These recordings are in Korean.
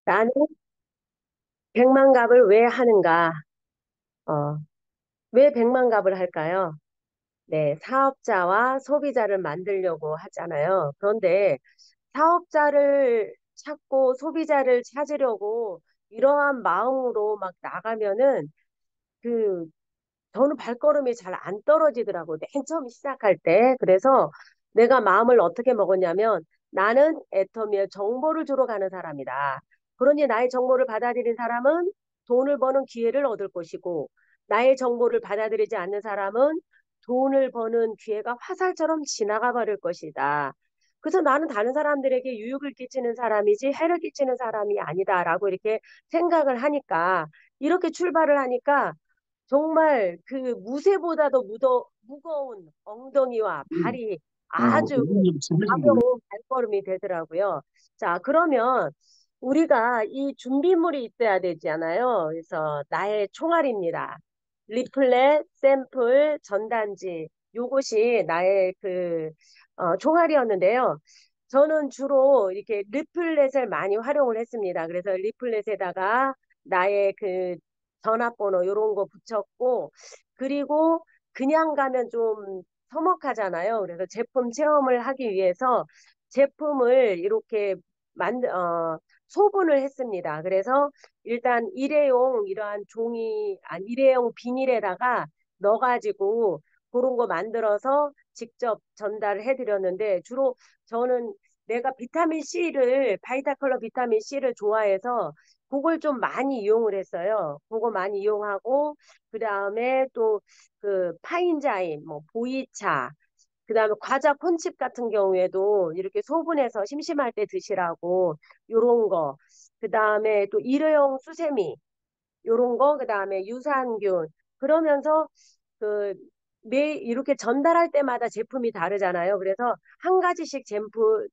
나는 백만갑을 왜 하는가? 어, 왜 백만갑을 할까요? 네, 사업자와 소비자를 만들려고 하잖아요. 그런데 사업자를 찾고 소비자를 찾으려고 이러한 마음으로 막 나가면은 그 저는 발걸음이 잘 안 떨어지더라고요. 맨 처음 시작할 때. 그래서 내가 마음을 어떻게 먹었냐면 나는 애터미에 정보를 주러 가는 사람이다. 그러니 나의 정보를 받아들인 사람은 돈을 버는 기회를 얻을 것이고 나의 정보를 받아들이지 않는 사람은 돈을 버는 기회가 화살처럼 지나가 버릴 것이다. 그래서 나는 다른 사람들에게 유익을 끼치는 사람이지 해를 끼치는 사람이 아니다라고 이렇게 생각을 하니까 이렇게 출발을 하니까 정말 그 무쇠보다도 무거운 엉덩이와 발이 아주 가벼운 발걸음이 되더라고요. 자, 그러면 우리가 이 준비물이 있어야 되잖아요. 그래서 나의 총알입니다. 리플렛, 샘플, 전단지. 요것이 나의 총알이었는데요. 저는 주로 이렇게 리플렛을 많이 활용을 했습니다. 그래서 리플렛에다가 나의 전화번호 이런 거 붙였고 그리고 그냥 가면 좀 서먹하잖아요. 그래서 제품 체험을 하기 위해서 제품을 이렇게 소분을 했습니다. 그래서 일단 일회용 이러한 일회용 비닐에다가 넣어가지고 그런 거 만들어서 직접 전달을 해드렸는데 주로 저는 내가 바이타컬러 비타민 C를 좋아해서 그걸 좀 많이 이용을 했어요. 그거 많이 이용하고 그 다음에 또 그 파인자임, 뭐 보이차, 그 다음에 과자 콘칩 같은 경우에도 이렇게 소분해서 심심할 때 드시라고 요런 거. 그 다음에 또 일회용 수세미 요런 거, 그 다음에 유산균. 그러면서 이렇게 전달할 때마다 제품이 다르잖아요. 그래서 한 가지씩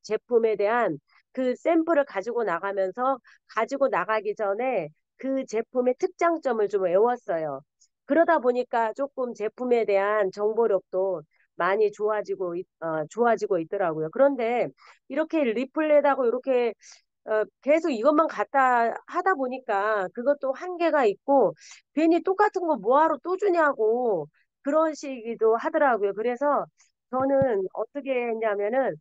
제품에 대한 그 샘플을 가지고 나가면서 가지고 나가기 전에 그 제품의 특장점을 좀 외웠어요. 그러다 보니까 조금 제품에 대한 정보력도 많이 좋아지고 있더라고요. 그런데 이렇게 리플렛하고 이렇게 계속 이것만 갖다 하다 보니까 그것도 한계가 있고 괜히 똑같은 거 뭐하러 또 주냐고 그런 식이기도 하더라고요. 그래서 저는 어떻게 했냐면은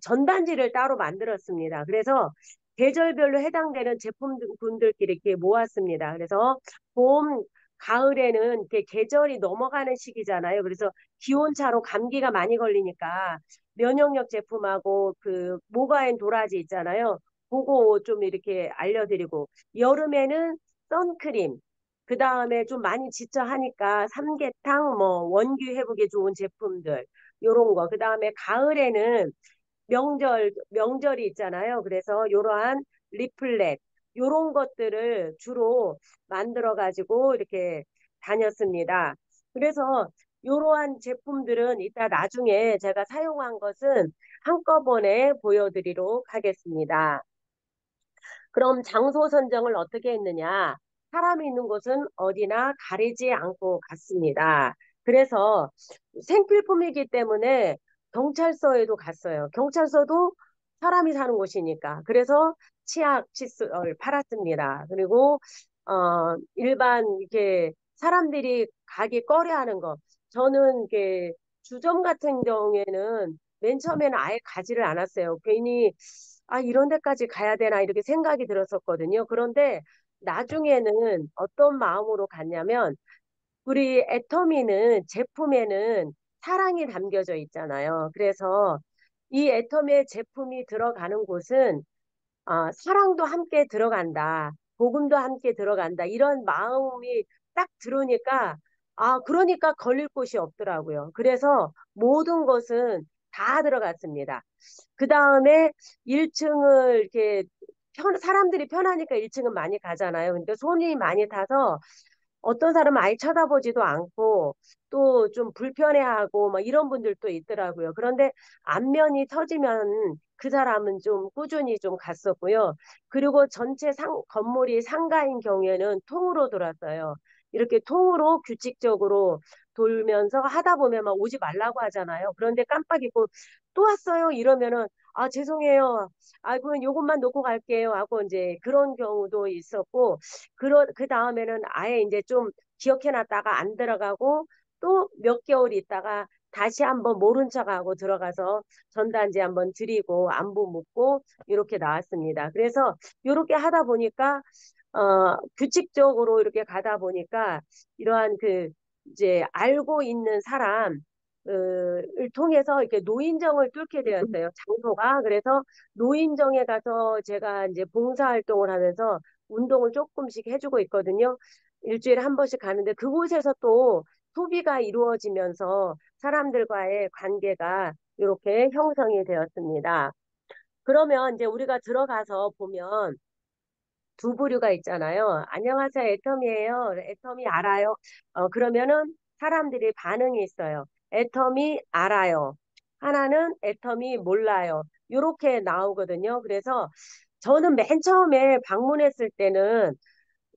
전단지를 따로 만들었습니다. 그래서 계절별로 해당되는 제품군들끼리 이렇게 모았습니다. 그래서 봄, 가을에는 이렇게 계절이 넘어가는 시기잖아요. 그래서 기온차로 감기가 많이 걸리니까 면역력 제품하고 그 모가엔 도라지 있잖아요. 그거 좀 이렇게 알려드리고 여름에는 선크림 그 다음에 좀 많이 지쳐 하니까 삼계탕 뭐 원기 회복에 좋은 제품들 요런 거. 그 다음에 가을에는 명절이 있잖아요. 그래서 이러한 리플렛 요런 것들을 주로 만들어 가지고 이렇게 다녔습니다. 그래서 이러한 제품들은 이따 나중에 제가 사용한 것은 한꺼번에 보여드리도록 하겠습니다. 그럼 장소 선정을 어떻게 했느냐? 사람이 있는 곳은 어디나 가리지 않고 갔습니다. 그래서 생필품이기 때문에 경찰서에도 갔어요. 경찰서도 사람이 사는 곳이니까. 그래서 치약, 칫솔을 팔았습니다. 그리고 일반 이렇게 사람들이 가기 꺼려하는 거. 저는 이게 주점 같은 경우에는 맨 처음에는 아예 가지를 않았어요. 괜히 이런 데까지 가야 되나 이렇게 생각이 들었었거든요. 그런데 나중에는 어떤 마음으로 갔냐면 우리 애터미는 제품에는 사랑이 담겨져 있잖아요. 그래서 이 애터미의 제품이 들어가는 곳은 사랑도 함께 들어간다. 복음도 함께 들어간다. 이런 마음이 딱 들으니까, 그러니까 걸릴 곳이 없더라고요. 그래서 모든 것은 다 들어갔습니다. 그 다음에 1층을 이렇게 사람들이 편하니까 1층은 많이 가잖아요. 근데 손이 많이 타서 어떤 사람은 아예 쳐다보지도 않고 또 좀 불편해하고 막 이런 분들도 있더라고요. 그런데 안면이 터지면 그 사람은 좀 꾸준히 좀 갔었고요. 그리고 건물이 상가인 경우에는 통으로 돌았어요. 이렇게 통으로 규칙적으로 돌면서 하다 보면 막 오지 말라고 하잖아요. 그런데 깜빡 잊고 또 왔어요. 이러면은 아, 죄송해요. 아, 그럼 요것만 놓고 갈게요. 하고 이제 그런 경우도 있었고, 그 다음에는 아예 이제 좀 기억해놨다가 안 들어가고, 또 몇 개월 있다가 다시 한번 모른 척하고 들어가서 전단지 한번 드리고, 안부 묻고, 이렇게 나왔습니다. 그래서 이렇게 하다 보니까, 규칙적으로 이렇게 가다 보니까, 이러한 이제 알고 있는 사람, 을 통해서 이렇게 노인정을 뚫게 되었어요. 장소가. 그래서 노인정에 가서 제가 이제 봉사활동을 하면서 운동을 조금씩 해주고 있거든요. 일주일에 한 번씩 가는데 그곳에서 또 소비가 이루어지면서 사람들과의 관계가 이렇게 형성이 되었습니다. 그러면 이제 우리가 들어가서 보면 두 부류가 있잖아요. 안녕하세요, 애텀이에요. 애텀이 알아요. 그러면은 사람들이 반응이 있어요. 애텀이 알아요. 하나는 애텀이 몰라요. 이렇게 나오거든요. 그래서 저는 맨 처음에 방문했을 때는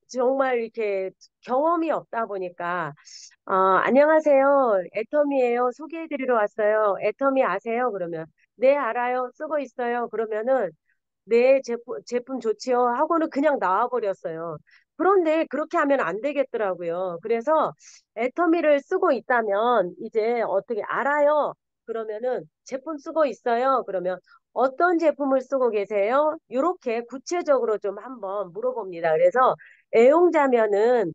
정말 이렇게 경험이 없다 보니까 안녕하세요. 애텀이에요. 소개해드리러 왔어요. 애텀이 아세요? 그러면 네, 알아요. 쓰고 있어요. 그러면은 네, 제품 좋지요. 하고는 그냥 나와버렸어요. 그런데 그렇게 하면 안 되겠더라고요. 그래서 애터미를 쓰고 있다면 이제 어떻게 알아요? 그러면은 제품 쓰고 있어요. 그러면 어떤 제품을 쓰고 계세요? 이렇게 구체적으로 좀 한번 물어봅니다. 그래서 애용자면은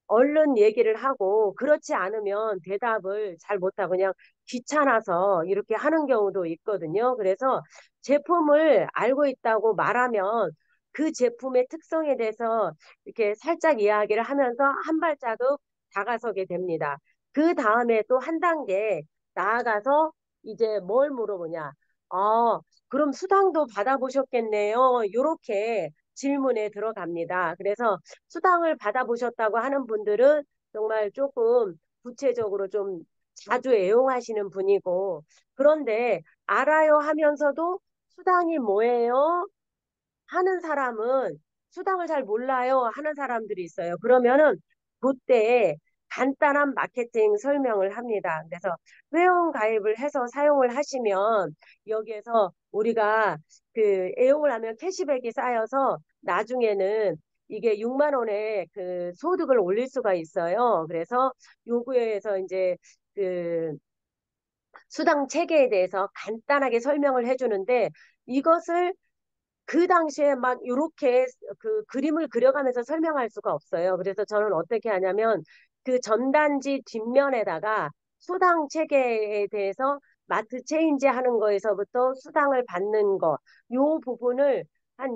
얼른 얘기를 하고 그렇지 않으면 대답을 잘 못하고 그냥 귀찮아서 이렇게 하는 경우도 있거든요. 그래서 제품을 알고 있다고 말하면 그 제품의 특성에 대해서 이렇게 살짝 이야기를 하면서 한 발자국 다가서게 됩니다. 그 다음에 또 한 단계 나아가서 이제 뭘 물어보냐. 그럼 수당도 받아보셨겠네요. 이렇게 질문에 들어갑니다. 그래서 수당을 받아보셨다고 하는 분들은 정말 조금 구체적으로 좀 자주 애용하시는 분이고, 그런데 알아요 하면서도 수당이 뭐예요? 하는 사람은 수당을 잘 몰라요 하는 사람들이 있어요. 그러면은 그때 간단한 마케팅 설명을 합니다. 그래서 회원 가입을 해서 사용을 하시면 여기에서 우리가 애용을 하면 캐시백이 쌓여서 나중에는 이게 6만 원의 소득을 올릴 수가 있어요. 그래서 요구에서 이제 그 수당 체계에 대해서 간단하게 설명을 해주는데 이것을 그 당시에 막 이렇게 그림을 그려가면서 설명할 수가 없어요. 그래서 저는 어떻게 하냐면 그 전단지 뒷면에다가 수당 체계에 대해서 마트 체인지 하는 거에서부터 수당을 받는 거, 요 부분을 한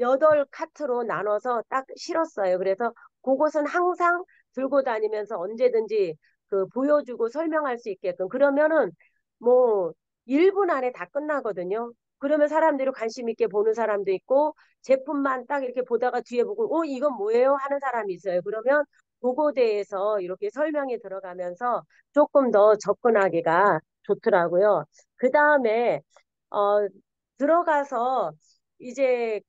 8카트로 나눠서 딱 실었어요. 그래서 그것은 항상 들고 다니면서 언제든지 보여주고 설명할 수 있게끔. 그러면은 뭐 1분 안에 다 끝나거든요. 그러면 사람들이 관심 있게 보는 사람도 있고 제품만 딱 이렇게 보다가 뒤에 보고 이건 뭐예요? 하는 사람이 있어요. 그러면 그거에 대해서 이렇게 설명이 들어가면서 조금 더 접근하기가 좋더라고요. 그 다음에 어, 들어가서 이제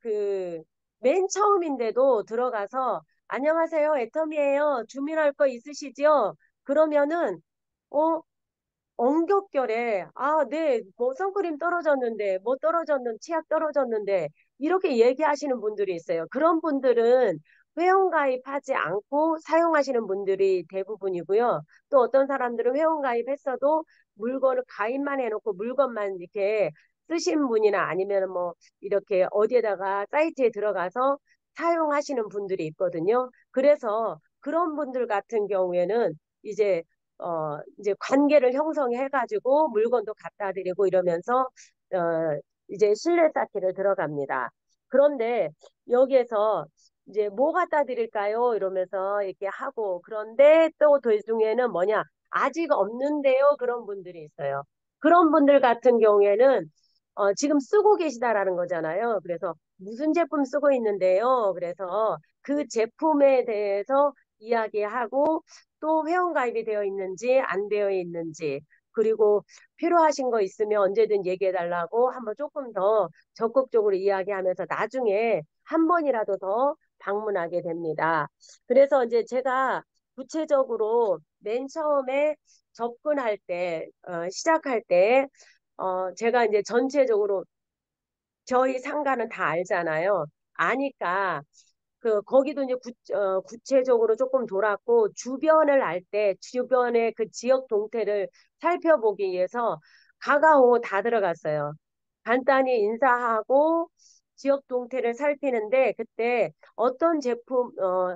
맨 처음인데도 들어가서 안녕하세요, 애텀이에요. 주문할 거 있으시죠? 그러면은 어 엉겹결에 네, 뭐 선크림 떨어졌는데 뭐 떨어졌는 치약 떨어졌는데 이렇게 얘기하시는 분들이 있어요. 그런 분들은 회원가입하지 않고 사용하시는 분들이 대부분이고요. 또 어떤 사람들은 회원가입했어도 물건을 가입만 해놓고 물건만 이렇게 쓰신 분이나 아니면 뭐 이렇게 어디에다가 사이트에 들어가서 사용하시는 분들이 있거든요. 그래서 그런 분들 같은 경우에는 이제 관계를 형성해가지고 물건도 갖다 드리고 이러면서 이제 신뢰 쌓기를 들어갑니다. 그런데 여기에서 이제 뭐 갖다 드릴까요? 이러면서 이렇게 하고 그런데 또 도중에는 뭐냐 아직 없는데요 그런 분들이 있어요. 그런 분들 같은 경우에는 지금 쓰고 계시다라는 거잖아요. 그래서 무슨 제품 쓰고 있는데요. 그래서 그 제품에 대해서 이야기하고 또 회원가입이 되어 있는지 안 되어 있는지 그리고 필요하신 거 있으면 언제든 얘기해 달라고 한번 조금 더 적극적으로 이야기하면서 나중에 한 번이라도 더 방문하게 됩니다. 그래서 이제 제가 구체적으로 맨 처음에 접근할 때, 시작할 때, 제가 이제 전체적으로 저희 상가는 다 알잖아요. 아니까 거기도 이제 구체적으로 조금 돌았고 주변을 알 때 주변의 그 지역 동태를 살펴보기 위해서 가가오 다 들어갔어요. 간단히 인사하고 지역 동태를 살피는데 그때 어떤 제품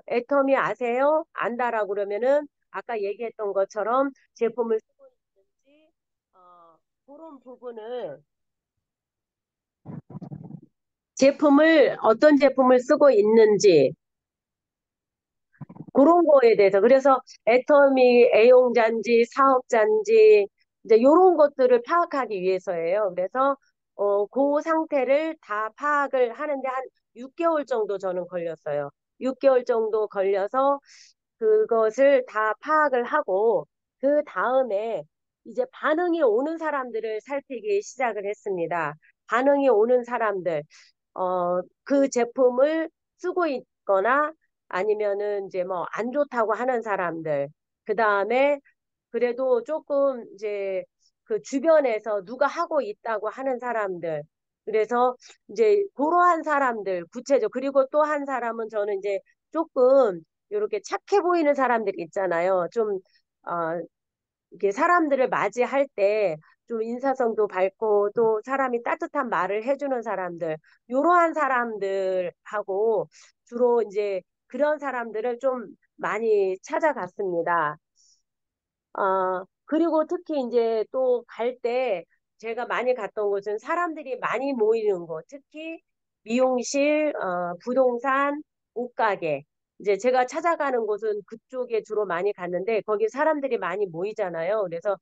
애터미 아세요? 안다라고 그러면은 아까 얘기했던 것처럼 제품을 쓰고 있는지 그런 부분을 제품을 어떤 제품을 쓰고 있는지 그런 거에 대해서 그래서 애터미 애용자인지 사업자인지 이제 이런 것들을 파악하기 위해서예요. 그래서 그 상태를 다 파악을 하는데 한 6개월 정도 저는 걸렸어요. 6개월 정도 걸려서 그것을 다 파악을 하고 그 다음에 이제 반응이 오는 사람들을 살피기 시작을 했습니다. 반응이 오는 사람들, 그 제품을 쓰고 있거나 아니면은 이제 뭐 안 좋다고 하는 사람들, 그 다음에 그래도 조금 이제 그 주변에서 누가 하고 있다고 하는 사람들, 그래서 이제 그러한 사람들 구체적 그리고 또 한 사람은 저는 이제 조금 이렇게 착해 보이는 사람들이 있잖아요. 좀 이렇게 사람들을 맞이할 때 좀 인사성도 밝고 또 사람이 따뜻한 말을 해주는 사람들, 이러한 사람들하고 주로 이제 그런 사람들을 좀 많이 찾아갔습니다. 그리고 특히 이제 또 갈 때 제가 많이 갔던 곳은 사람들이 많이 모이는 곳, 특히 미용실, 부동산, 옷가게. 이제 제가 찾아가는 곳은 그쪽에 주로 많이 갔는데 거기 사람들이 많이 모이잖아요. 그래서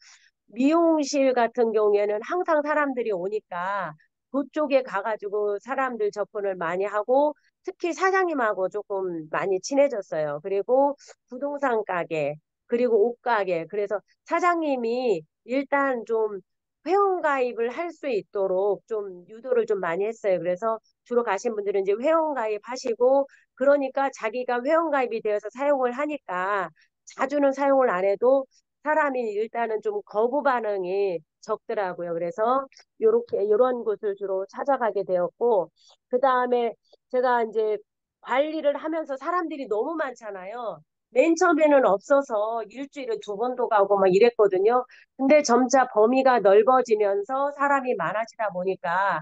미용실 같은 경우에는 항상 사람들이 오니까 그쪽에 가가지고 사람들 접근을 많이 하고 특히 사장님하고 조금 많이 친해졌어요. 그리고 부동산 가게, 그리고 옷 가게. 그래서 사장님이 일단 좀 회원가입을 할 수 있도록 좀 유도를 좀 많이 했어요. 그래서 주로 가신 분들은 이제 회원가입 하시고 그러니까 자기가 회원가입이 되어서 사용을 하니까 자주는 사용을 안 해도 사람이 일단은 좀 거부 반응이 적더라고요. 그래서 요렇게 요런 곳을 주로 찾아가게 되었고 그다음에 제가 이제 관리를 하면서 사람들이 너무 많잖아요. 맨 처음에는 없어서 일주일에 2번도 가고 막 이랬거든요. 근데 점차 범위가 넓어지면서 사람이 많아지다 보니까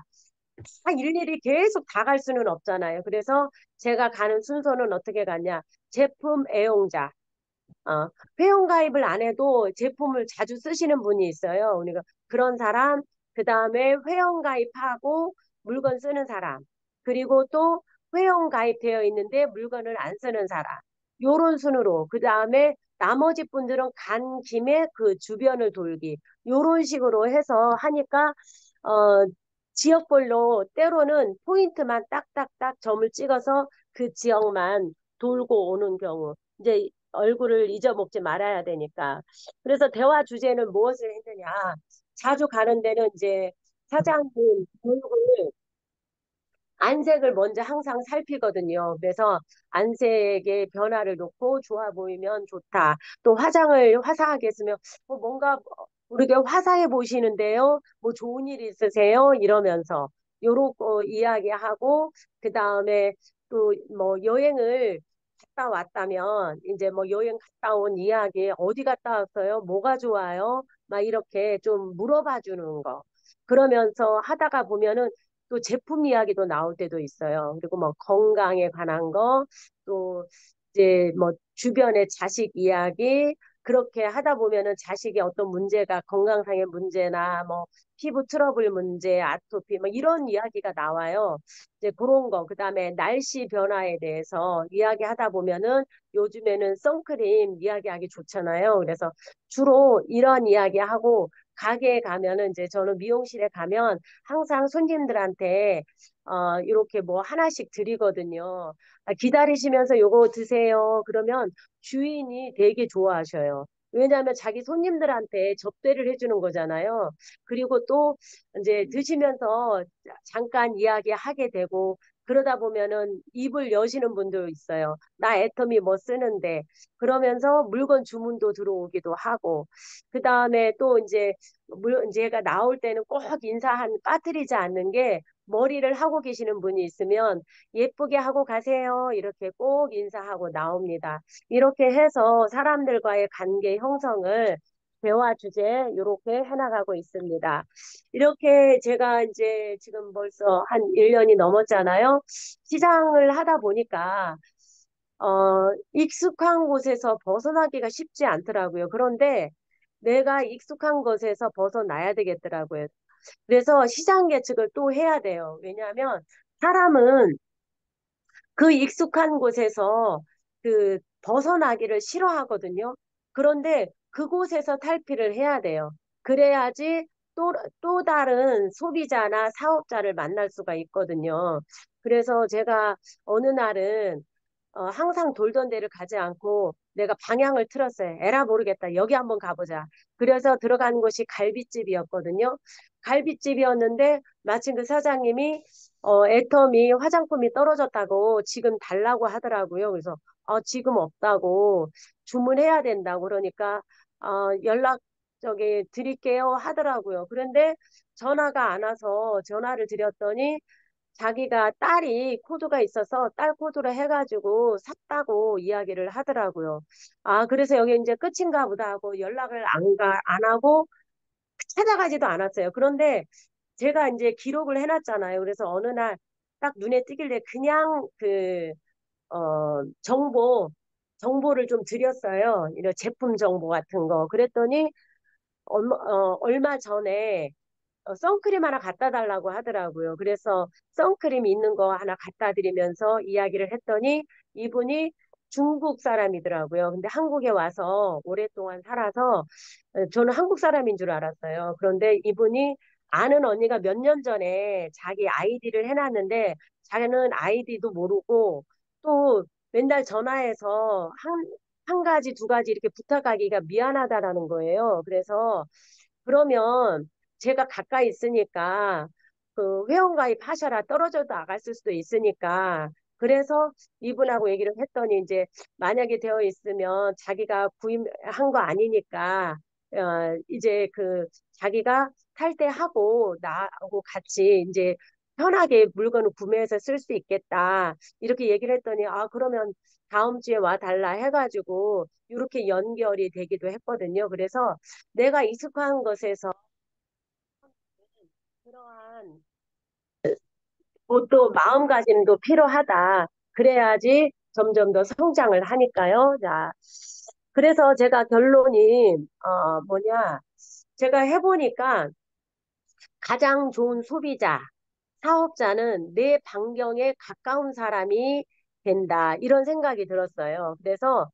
일일이 계속 다 갈 수는 없잖아요. 그래서 제가 가는 순서는 어떻게 갔냐? 제품 애용자, 회원 가입을 안 해도 제품을 자주 쓰시는 분이 있어요. 그러니까 그런 사람, 그 다음에 회원 가입하고 물건 쓰는 사람, 그리고 또 회원 가입되어 있는데 물건을 안 쓰는 사람. 요런 순으로. 그 다음에 나머지 분들은 간 김에 그 주변을 돌기. 요런 식으로 해서 하니까, 어, 지역별로 때로는 포인트만 딱딱딱 점을 찍어서 그 지역만 돌고 오는 경우. 이제 얼굴을 잊어먹지 말아야 되니까. 그래서 대화 주제는 무엇을 했느냐. 자주 가는 데는 이제 사장님 얼굴 안색을 먼저 항상 살피거든요. 그래서 안색의 변화를 놓고 좋아 보이면 좋다. 또 화장을 화사하게 했으면 뭔가 모르게 화사해 보시는데요. 뭐 좋은 일 있으세요? 이러면서 요렇게 이야기하고 그 다음에 또 뭐 여행을 갔다 왔다면 이제 뭐 여행 갔다 온 이야기 어디 갔다 왔어요? 뭐가 좋아요? 막 이렇게 좀 물어봐 주는 거. 그러면서 하다가 보면은 또 제품 이야기도 나올 때도 있어요. 그리고 뭐 건강에 관한 거, 또 이제 뭐 주변의 자식 이야기, 그렇게 하다 보면은 자식의 어떤 문제가 건강상의 문제나 뭐 피부 트러블 문제, 아토피 뭐 이런 이야기가 나와요. 이제 그런 거, 그다음에 날씨 변화에 대해서 이야기하다 보면은 요즘에는 선크림 이야기하기 좋잖아요. 그래서 주로 이런 이야기하고 가게에 가면은 이제 저는 미용실에 가면 항상 손님들한테 이렇게 뭐 하나씩 드리거든요. 기다리시면서 요거 드세요. 그러면 주인이 되게 좋아하셔요. 왜냐하면 자기 손님들한테 접대를 해주는 거잖아요. 그리고 또 이제 드시면서 잠깐 이야기하게 되고 그러다 보면은 입을 여시는 분도 있어요. 나 애터미 뭐 쓰는데 그러면서 물건 주문도 들어오기도 하고 그 다음에 또 이제 물론 제가 나올 때는 꼭 인사한 빠뜨리지 않는 게 머리를 하고 계시는 분이 있으면 예쁘게 하고 가세요. 이렇게 꼭 인사하고 나옵니다. 이렇게 해서 사람들과의 관계 형성을 대화 주제 이렇게 해나가고 있습니다. 이렇게 제가 이제 지금 벌써 한 1년이 넘었잖아요. 시장을 하다 보니까 익숙한 곳에서 벗어나기가 쉽지 않더라고요. 그런데 내가 익숙한 곳에서 벗어나야 되겠더라고요. 그래서 시장 계측을 또 해야 돼요. 왜냐하면 사람은 그 익숙한 곳에서 그 벗어나기를 싫어하거든요. 그런데 그곳에서 탈피를 해야 돼요. 그래야지 또 다른 소비자나 사업자를 만날 수가 있거든요. 그래서 제가 어느 날은 항상 돌던 데를 가지 않고 내가 방향을 틀었어요. 에라 모르겠다. 여기 한번 가보자. 그래서 들어간 곳이 갈빗집이었거든요. 갈빗집이었는데 마침 그 사장님이 애텀이 화장품이 떨어졌다고 지금 달라고 하더라고요. 그래서 지금 없다고 주문해야 된다고 그러니까 연락 저기 드릴게요 하더라고요. 그런데 전화가 안 와서 전화를 드렸더니 자기가 딸이 코드가 있어서 딸 코드로 해가지고 샀다고 이야기를 하더라고요. 그래서 여기 이제 끝인가 보다 하고 연락을 안 하고 찾아가지도 않았어요. 그런데 제가 이제 기록을 해놨잖아요. 그래서 어느 날 딱 눈에 띄길래 그냥 정보를 좀 드렸어요. 이런 제품 정보 같은 거. 그랬더니 얼마 전에 선크림 하나 갖다 달라고 하더라고요. 그래서 선크림 있는 거 하나 갖다 드리면서 이야기를 했더니 이분이 중국 사람이더라고요. 근데 한국에 와서 오랫동안 살아서 저는 한국 사람인 줄 알았어요. 그런데 이분이 아는 언니가 몇 년 전에 자기 아이디를 해놨는데 자기는 아이디도 모르고 또 맨날 전화해서 한 가지, 두 가지 이렇게 부탁하기가 미안하다라는 거예요. 그래서 그러면 제가 가까이 있으니까 그 회원가입 하셔라 떨어져도 나갔을 수도 있으니까 그래서 이분하고 얘기를 했더니 이제 만약에 되어 있으면 자기가 구입한 거 아니니까 이제 그 자기가 탈퇴하고 나하고 같이 이제 편하게 물건을 구매해서 쓸 수 있겠다 이렇게 얘기를 했더니 그러면 다음 주에 와 달라 해가지고 이렇게 연결이 되기도 했거든요. 그래서 내가 익숙한 것에서 그러한 또 마음가짐도 필요하다. 그래야지 점점 더 성장을 하니까요. 자, 그래서 제가 결론이 뭐냐? 제가 해보니까 가장 좋은 소비자, 사업자는 내 반경에 가까운 사람이 된다. 이런 생각이 들었어요. 그래서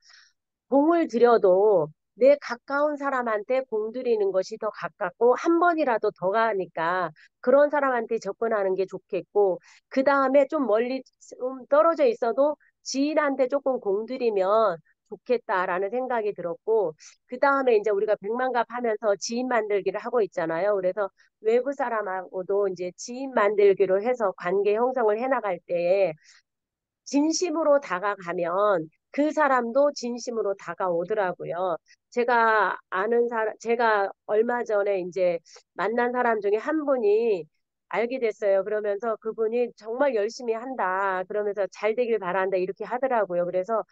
공을 들여도 내 가까운 사람한테 공 들이는 것이 더 가깝고 한 번이라도 더 가니까 그런 사람한테 접근하는 게 좋겠고 그 다음에 좀 멀리 좀 떨어져 있어도 지인한테 조금 공 들이면 좋겠다라는 생각이 들었고 그 다음에 이제 우리가 백만갑 하면서 지인 만들기를 하고 있잖아요. 그래서 외부 사람하고도 이제 지인 만들기로 해서 관계 형성을 해나갈 때에 진심으로 다가가면 그 사람도 진심으로 다가오더라고요. 제가 얼마 전에 이제 만난 사람 중에 한 분이 알게 됐어요. 그러면서 그분이 정말 열심히 한다. 그러면서 잘 되길 바란다. 이렇게 하더라고요. 그래서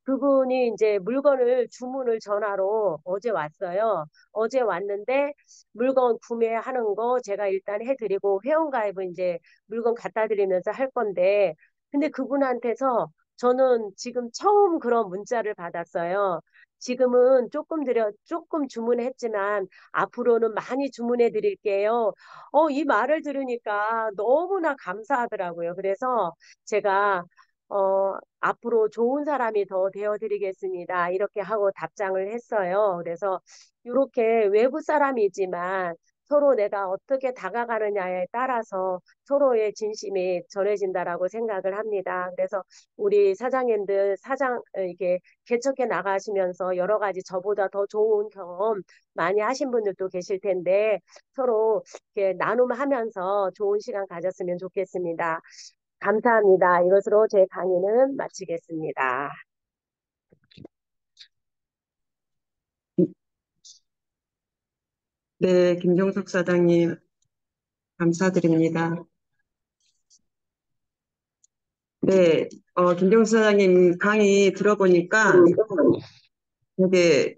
그분이 이제 물건을 주문을 전화로 어제 왔어요. 어제 왔는데 물건 구매하는 거 제가 일단 해드리고 회원가입은 이제 물건 갖다 드리면서 할 건데 근데 그분한테서 저는 지금 처음 그런 문자를 받았어요. 지금은 조금 주문했지만 앞으로는 많이 주문해 드릴게요. 이 말을 들으니까 너무나 감사하더라고요. 그래서 제가 앞으로 좋은 사람이 더 되어드리겠습니다. 이렇게 하고 답장을 했어요. 그래서 이렇게 외부 사람이지만 서로 내가 어떻게 다가가느냐에 따라서 서로의 진심이 전해진다라고 생각을 합니다. 그래서 우리 사장님들 이게 개척해 나가시면서 여러 가지 저보다 더 좋은 경험 많이 하신 분들도 계실 텐데 서로 이렇게 나눔하면서 좋은 시간 가졌으면 좋겠습니다. 감사합니다. 이것으로 제 강의는 마치겠습니다. 네, 김종석 사장님, 감사드립니다. 네, 김정수 사장님 강의 들어보니까 되게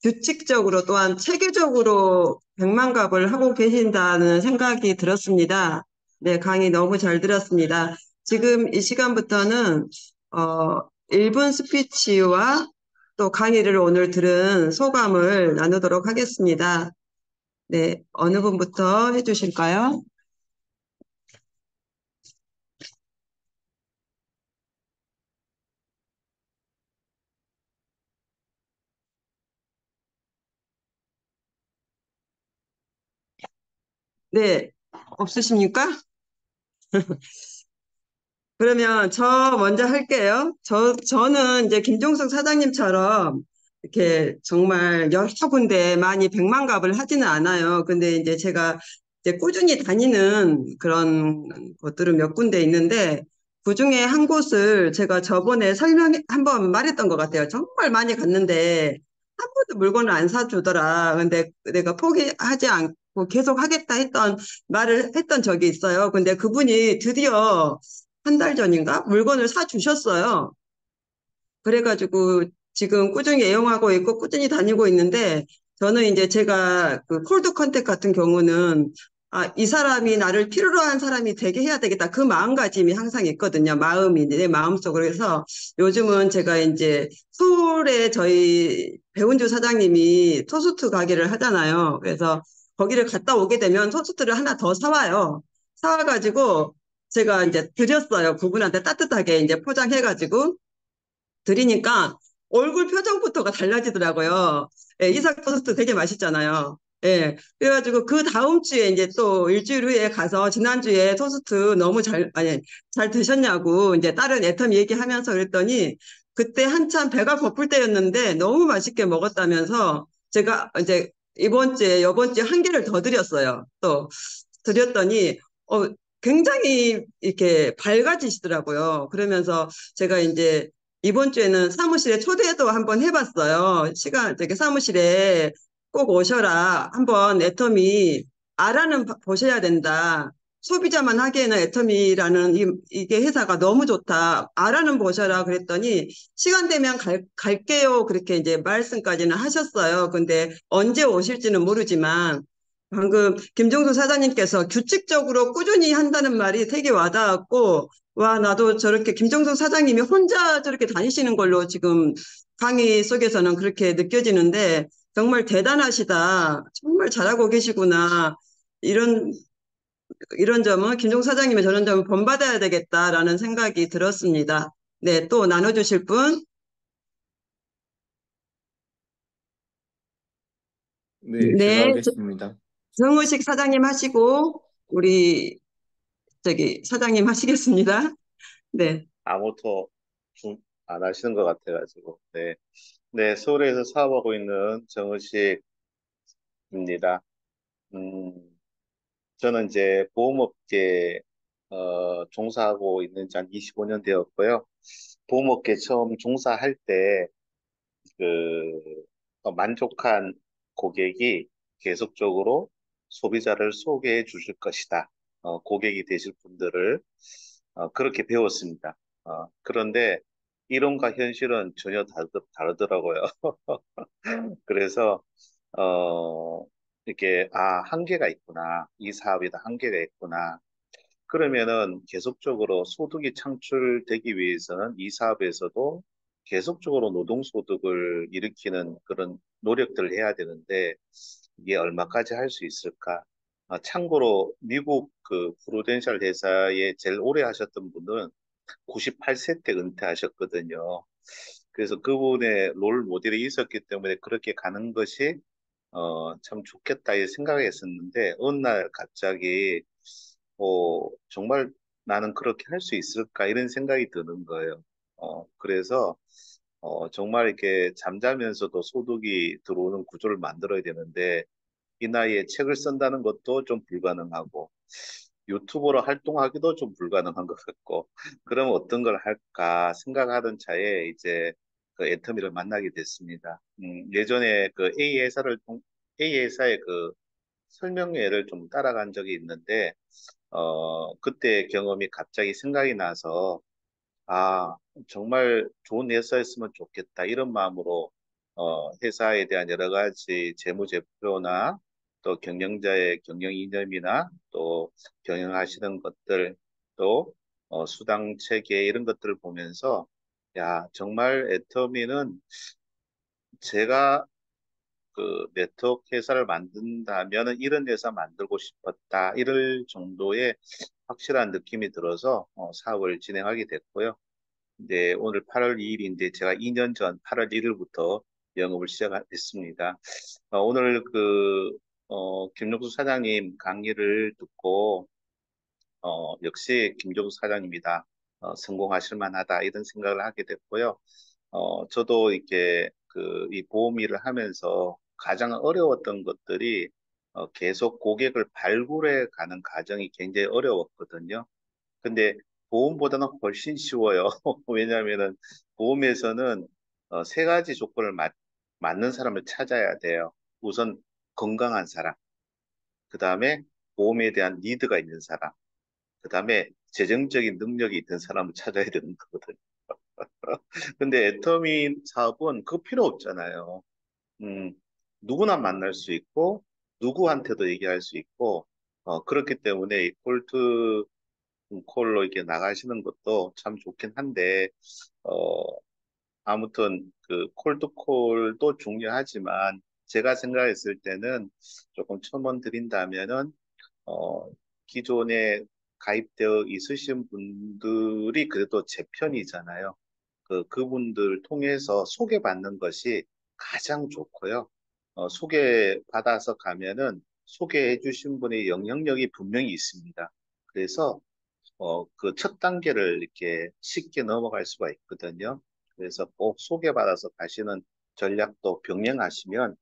규칙적으로 또한 체계적으로 백만갑을 하고 계신다는 생각이 들었습니다. 네, 강의 너무 잘 들었습니다. 지금 이 시간부터는, 1분 스피치와 또 강의를 오늘 들은 소감을 나누도록 하겠습니다. 네, 어느 분부터 해주실까요? 네, 없으십니까? 그러면 저 먼저 할게요. 저는 이제 김종석 사장님처럼 이렇게 정말 여러 군데 많이 백만갑을 하지는 않아요. 근데 이제 제가 이제 꾸준히 다니는 그런 곳들은 몇 군데 있는데 그중에 한 곳을 제가 저번에 한번 말했던 것 같아요. 정말 많이 갔는데 한 번도 물건을 안 사주더라. 근데 내가 포기하지 않고 계속 하겠다 했던 말을 했던 적이 있어요. 근데 그분이 드디어 한 달 전인가 물건을 사주셨어요. 그래가지고 지금 꾸준히 애용하고 있고 꾸준히 다니고 있는데 저는 이제 제가 그 콜드 컨택 같은 경우는 이 사람이 나를 필요로 한 사람이 되게 해야 되겠다. 그 마음가짐이 항상 있거든요. 마음이 내 마음속으로 해서 요즘은 제가 이제 서울에 저희 배운주 사장님이 토스트 가게를 하잖아요. 그래서 거기를 갔다 오게 되면 토스트를 하나 더 사와요. 사와가지고 제가 이제 드렸어요. 그분한테 따뜻하게 이제 포장해가지고 드리니까 얼굴 표정부터가 달라지더라고요. 예, 이삭 토스트 되게 맛있잖아요. 예, 그래가지고 그 다음 주에 이제 또 일주일 후에 가서 지난주에 토스트 너무 아니, 잘 드셨냐고 이제 다른 애텀 얘기하면서 그랬더니 그때 한참 배가 고플 때였는데 너무 맛있게 먹었다면서 제가 이제 이번 주에 한 개를 더 드렸어요. 또 드렸더니, 굉장히 이렇게 밝아지시더라고요. 그러면서 제가 이제 이번 주에는 사무실에 초대도 한번 해봤어요. 되게 사무실에 꼭 오셔라. 한번 애터미 알아는 보셔야 된다. 소비자만 하기에는 애터미라는 이게 회사가 너무 좋다. 알아는 보셔라. 그랬더니 시간 되면 갈게요. 그렇게 이제 말씀까지는 하셨어요. 근데 언제 오실지는 모르지만 방금 김종수 사장님께서 규칙적으로 꾸준히 한다는 말이 되게 와닿았고 와, 나도 저렇게 김정석 사장님이 혼자 저렇게 다니시는 걸로 지금 강의 속에서는 그렇게 느껴지는데 정말 대단하시다. 정말 잘하고 계시구나. 이런, 이런 점은 김정석 사장님의 저런 점은 본받아야 되겠다라는 생각이 들었습니다. 네, 또 나눠주실 분? 네, 제가 네, 하겠습니다. 정우식 사장님 하시고 우리 사장님 하시겠습니다. 네. 아무도 안 하시는 것 같아가지고. 네. 네, 서울에서 사업하고 있는 정의식입니다. 음, 저는 이제 보험업계, 종사하고 있는 지 한 25년 되었고요. 보험업계 처음 종사할 때, 그, 만족한 고객이 계속적으로 소비자를 소개해 주실 것이다. 고객이 되실 분들을 그렇게 배웠습니다. 그런데 이론과 현실은 전혀 다르더라고요. 그래서 이렇게 한계가 있구나. 이 사업에도 한계가 있구나. 그러면은 계속적으로 소득이 창출되기 위해서는 이 사업에서도 계속적으로 노동소득을 일으키는 그런 노력들을 해야 되는데 이게 얼마까지 할 수 있을까? 참고로 미국 그 프루덴셜 회사에 제일 오래 하셨던 분은 98세 때 은퇴하셨거든요. 그래서 그분의 롤 모델이 있었기 때문에 그렇게 가는 것이 참 좋겠다 이 생각했었는데 어느 날 갑자기 정말 나는 그렇게 할 수 있을까 이런 생각이 드는 거예요. 그래서 정말 이렇게 잠자면서도 소득이 들어오는 구조를 만들어야 되는데 이 나이에 책을 쓴다는 것도 좀 불가능하고 유튜버로 활동하기도 좀 불가능한 것 같고 그럼 어떤 걸 할까 생각하던 차에 이제 그 애터미를 만나게 됐습니다. 예전에 그 A 회사의 그 설명회를 좀 따라간 적이 있는데, 그때 경험이 갑자기 생각이 나서, 아, 정말 좋은 회사였으면 좋겠다. 이런 마음으로, 회사에 대한 여러 가지 재무제표나 또 경영자의 경영 이념이나 또 경영하시는 것들, 또, 수당 체계 이런 것들을 보면서, 야, 정말 애터미는 제가 그 네트워크 회사를 만든다면 이런 회사 만들고 싶었다. 이럴 정도의 확실한 느낌이 들어서 사업을 진행하게 됐고요. 네, 오늘 8월 2일인데 제가 2년 전 8월 1일부터 영업을 시작했습니다. 오늘 김용수 사장님 강의를 듣고, 역시 김종수 사장님이다. 성공하실 만하다. 이런 생각을 하게 됐고요. 저도 이렇게 이 보험 일을 하면서 가장 어려웠던 것들이 계속 고객을 발굴해 가는 과정이 굉장히 어려웠거든요. 근데 보험보다는 훨씬 쉬워요. 왜냐하면은 보험에서는 세 가지 조건을 맞는 사람을 찾아야 돼요. 우선 건강한 사람, 그 다음에 보험에 대한 니드가 있는 사람, 그 다음에 재정적인 능력이 있는 사람을 찾아야 되는 거거든요. 근데 애터미 사업은 그 필요 없잖아요. 음, 누구나 만날 수 있고, 누구한테도 얘기할 수 있고, 그렇기 때문에 이 콜트 콜로 이렇게 나가시는 것도 참 좋긴 한데, 어, 아무튼 그 콜드콜도 중요하지만, 제가 생각했을 때는 조금 첨언 드린다면은, 어, 기존에 가입되어 있으신 분들이 그래도 제 편이잖아요. 그분들 통해서 소개받는 것이 가장 좋고요. 소개받아서 가면은 소개해 주신 분의 영향력이 분명히 있습니다. 그래서 그 첫 단계를 이렇게 쉽게 넘어갈 수가 있거든요. 그래서 꼭 소개받아서 가시는 전략도 병행하시면,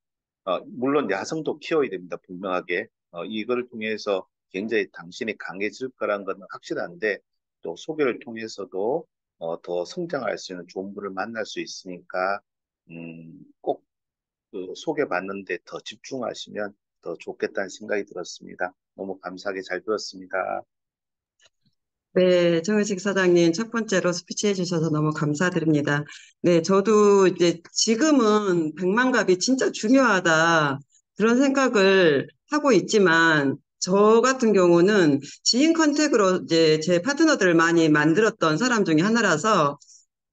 물론 야성도 키워야 됩니다. 분명하게. 이걸 통해서 굉장히 당신이 강해질 거란 건 확실한데, 또 소개를 통해서도 더 성장할 수 있는 좋은 분을 만날 수 있으니까, 꼭 그 소개받는 데 더 집중하시면 더 좋겠다는 생각이 들었습니다. 너무 감사하게 잘 들었습니다. 네, 정의식 사장님, 첫 번째로 스피치 해주셔서 너무 감사드립니다. 네, 저도 이제 지금은 백만갑이 진짜 중요하다. 그런 생각을 하고 있지만, 저 같은 경우는 지인 컨택으로 이제 제 파트너들을 많이 만들었던 사람 중에 하나라서,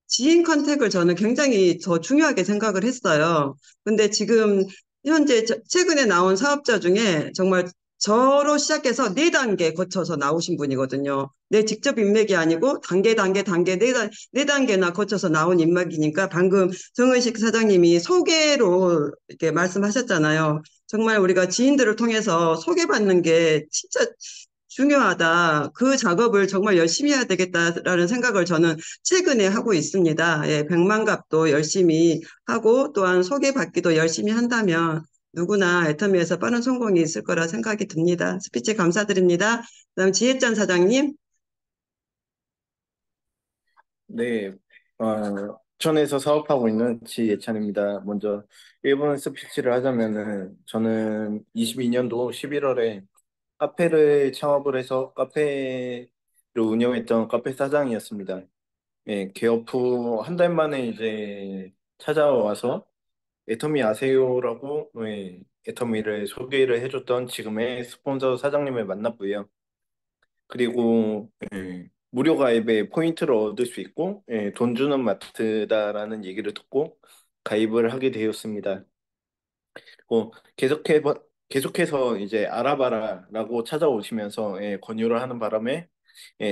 지인 컨택을 저는 굉장히 더 중요하게 생각을 했어요. 근데 지금 현재 최근에 나온 사업자 중에 정말 저로 시작해서 네 단계 거쳐서 나오신 분이거든요. 내 직접 인맥이 아니고 단계 네 단계나 거쳐서 나온 인맥이니까 방금 정은식 사장님이 소개로 이렇게 말씀하셨잖아요. 정말 우리가 지인들을 통해서 소개받는 게 진짜 중요하다. 그 작업을 정말 열심히 해야 되겠다라는 생각을 저는 최근에 하고 있습니다. 예, 백만갑도 열심히 하고 또한 소개받기도 열심히 한다면 누구나 애터미에서 빠른 성공이 있을 거라 생각이 듭니다. 스피치 감사드립니다. 그다음 지혜찬 사장님. 네, 천에서 사업하고 있는 지예찬입니다. 먼저 일본 스피치를 하자면은 저는 22년도 11월에 카페를 창업을 해서 카페를 운영했던 카페 사장이었습니다. 예, 개업 후 한 달 만에 이제 찾아와서 애터미 아세요라고 애터미를 소개를 해줬던 지금의 스폰서 사장님을 만났고요. 그리고 무료 가입에 포인트를 얻을 수 있고 돈 주는 마트다라는 얘기를 듣고 가입을 하게 되었습니다. 계속해서 이제 알아봐라라고 찾아오시면서 권유를 하는 바람에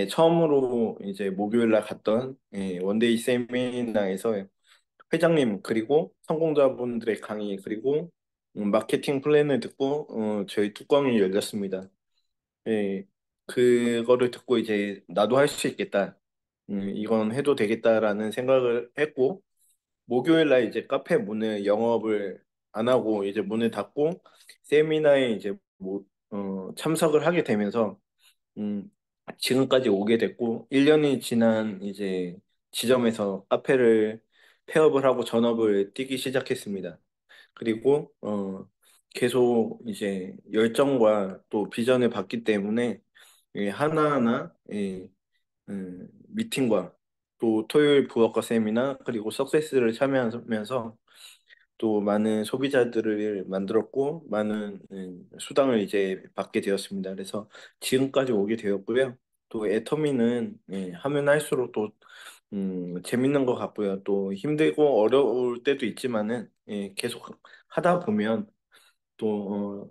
처음으로 이제 목요일 날 갔던 원데이 세미나에서 회장님 그리고 성공자분들의 강의 그리고 마케팅 플랜을 듣고 저희 뚜껑이 열렸습니다. 예, 그거를 듣고 이제 나도 할 수 있겠다. 이건 해도 되겠다라는 생각을 했고, 목요일 날 이제 카페 문을 영업을 안 하고 이제 문을 닫고 세미나에 이제 참석을 하게 되면서, 음, 지금까지 오게 됐고, 1년이 지난 이제 지점에서 카페를 폐업을 하고 전업을 뛰기 시작했습니다. 그리고 계속 이제 열정과 또 비전을 받기 때문에 하나하나 미팅과 또 토요일 부엌과 세미나 그리고 석세스를 참여하면서 또 많은 소비자들을 만들었고 많은 수당을 이제 받게 되었습니다. 그래서 지금까지 오게 되었고요. 또 애터미는 하면 할수록 또 재밌는 것 같고요. 또 힘들고 어려울 때도 있지만은 계속 하다 보면 또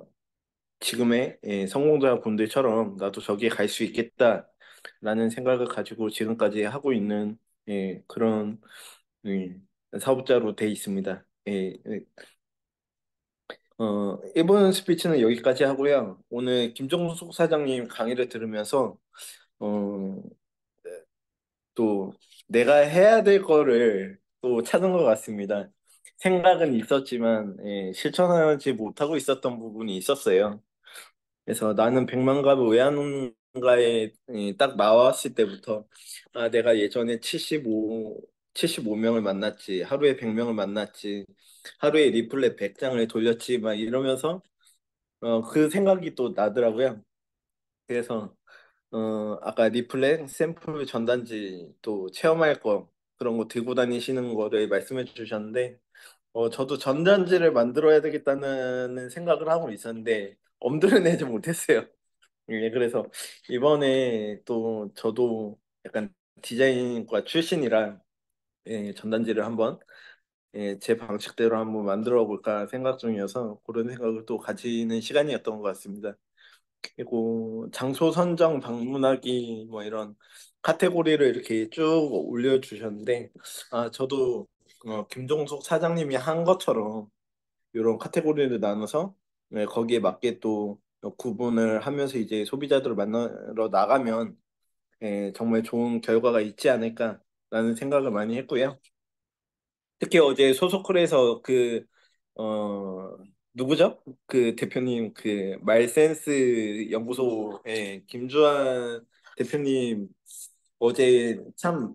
지금의 성공자 분들처럼 나도 저기에 갈 수 있겠다라는 생각을 가지고 지금까지 하고 있는 그런 예, 사업자로 돼 있습니다. 이번 스피치는 여기까지 하고요. 오늘 김종숙 사장님 강의를 들으면서 어, 또 내가 해야 될 거를 또 찾은 것 같습니다. 생각은 있었지만 실천하지 못하고 있었던 부분이 있었어요. 그래서 나는 백만갑을 왜 하는가에 딱 나왔을 때부터 아, 내가 예전에 75명을 만났지, 하루에 100명을 만났지, 하루에 리플렛 100장을 돌렸지, 막 이러면서 그 생각이 또 나더라고요. 그래서 아까 리플렛 샘플 전단지 또 체험할 거 그런 거 들고 다니시는 거를 말씀해 주셨는데 저도 전단지를 만들어야 되겠다는 생각을 하고 있었는데 엄두를 내지 못했어요. 예, 그래서 이번에 또 저도 약간 디자인과 출신이라 전단지를 한번 제 방식대로 한번 만들어 볼까 생각 중이어서 그런 생각을 또 가지는 시간이었던 것 같습니다. 그리고 장소 선정, 방문하기 뭐 이런 카테고리를 이렇게 쭉 올려주셨는데 저도 김종숙 사장님이 한 것처럼 이런 카테고리를 나눠서 거기에 맞게 또 구분을 하면서 이제 소비자들을 만나러 나가면 정말 좋은 결과가 있지 않을까라는 생각을 많이 했고요. 특히 어제 소속쿨에서 누구죠? 그 대표님, 그 말센스 연구소의 김주환 대표님 어제 참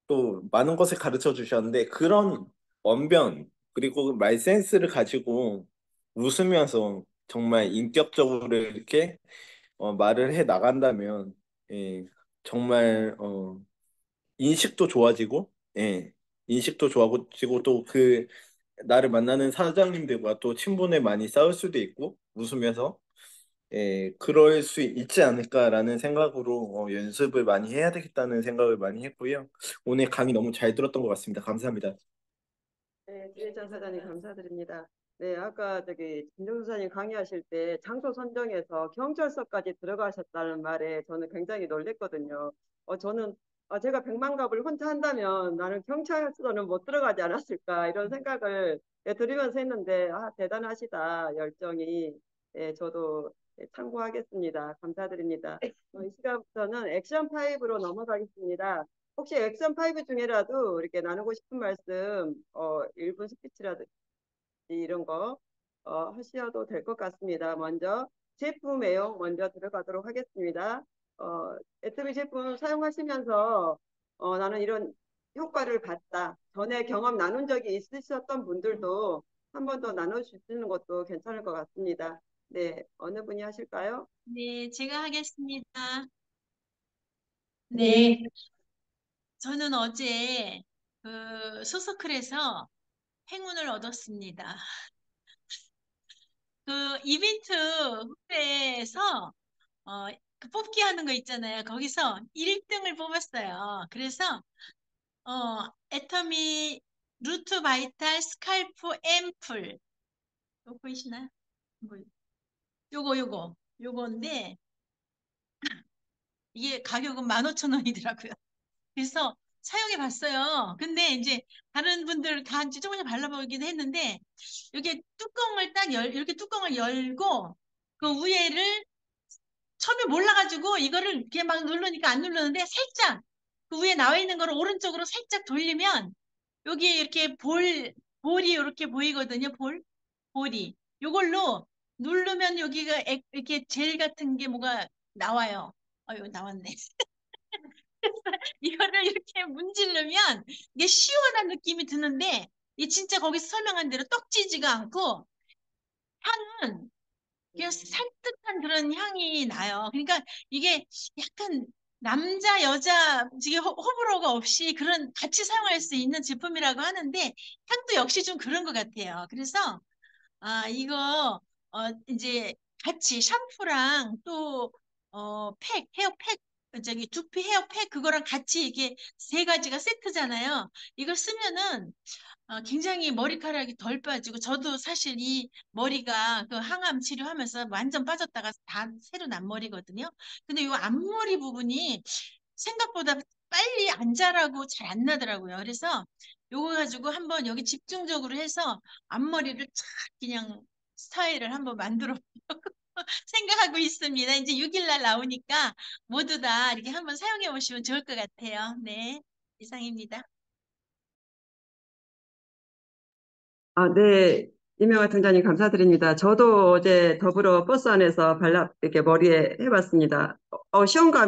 또 많은 것을 가르쳐 주셨는데 그런 언변 그리고 말센스를 가지고 웃으면서 정말 인격적으로 이렇게 말을 해 나간다면 예, 정말 인식도 좋아지고 인식도 좋아지고 또 그 나를 만나는 사장님들과 또 친분을 많이 쌓을 수도 있고 웃으면서 그럴 수 있지 않을까라는 생각으로 연습을 많이 해야 되겠다는 생각을 많이 했고요. 오늘 강의 너무 잘 들었던 것 같습니다. 감사합니다. 네, 지혜찬 사장님 감사드립니다. 네, 아까 김종수 사장님 강의하실 때 장소 선정에서 경찰서까지 들어가셨다는 말에 저는 굉장히 놀랬거든요. 저는 제가 백만갑을 혼자 한다면 나는 경찰서는 못 들어가지 않았을까 이런 생각을 들으면서 했는데 대단하시다 열정이. 저도 참고하겠습니다. 감사드립니다. 이 시간부터는 액션 5로 넘어가겠습니다. 혹시 액션 5 중에라도 이렇게 나누고 싶은 말씀 1분 스피치라든지 이런 거 하셔도 될 것 같습니다. 먼저 제품 내용 먼저 들어가도록 하겠습니다. 애터미 제품 사용하시면서 나는 이런 효과를 봤다. 전에 경험 나눈 적이 있으셨던 분들도 한 번 더 나눠주시는 것도 괜찮을 것 같습니다. 네, 어느 분이 하실까요? 네, 제가 하겠습니다. 네, 저는 어제 소서클에서 행운을 얻었습니다. 그 이벤트 후에서 그 뽑기 하는 거 있잖아요. 거기서 1등을 뽑았어요. 그래서 애터미 루트 바이탈 스칼프 앰플 이거 보이시나요? 뭐, 요건데 이게 가격은 15,000원이더라고요. 그래서 사용해 봤어요. 근데 이제 다른 분들 다 이제 조금씩 발라보긴 했는데 이렇게 뚜껑을 이렇게 뚜껑을 열고 그 위에를 처음에 몰라가지고 이거를 이렇게 막 누르니까 안 누르는데 살짝 그 위에 나와 있는 거를 오른쪽으로 살짝 돌리면 여기 이렇게 볼이 이렇게 보이거든요. 볼이. 요걸로 누르면 여기가 이렇게 젤 같은 게 뭐가 나와요. 여기 나왔네. 이거를 이렇게 문지르면 이게 시원한 느낌이 드는데 이게 진짜 거기서 설명한 대로 떡지지가 않고 향은 그냥 산뜻한 그런 향이 나요. 그러니까 이게 약간 남자, 여자, 지금 호불호가 없이 그런 같이 사용할 수 있는 제품이라고 하는데 향도 역시 좀 그런 것 같아요. 그래서 이거 이제 같이 샴푸랑 또 헤어팩 저기 두피 헤어팩 그거랑 같이 이게 세 가지가 세트잖아요. 이걸 쓰면은 굉장히 머리카락이 덜 빠지고 저도 사실 이 머리가 그 항암 치료하면서 완전 빠졌다가 다 새로 난 머리거든요. 근데 이 앞머리 부분이 생각보다 빨리 안 자라고 잘 안 나더라고요. 그래서 요거 가지고 한번 여기 집중적으로 해서 앞머리를 쫙 그냥 스타일을 한번 만들어 생각하고 있습니다. 이제 6일 날 나오니까 모두 다 이렇게 한번 사용해 보시면 좋을 것 같아요. 네, 이상입니다. 네. 이명아 팀장님 감사드립니다. 저도 어제 더불어 버스 안에서 이렇게 머리에 해봤습니다.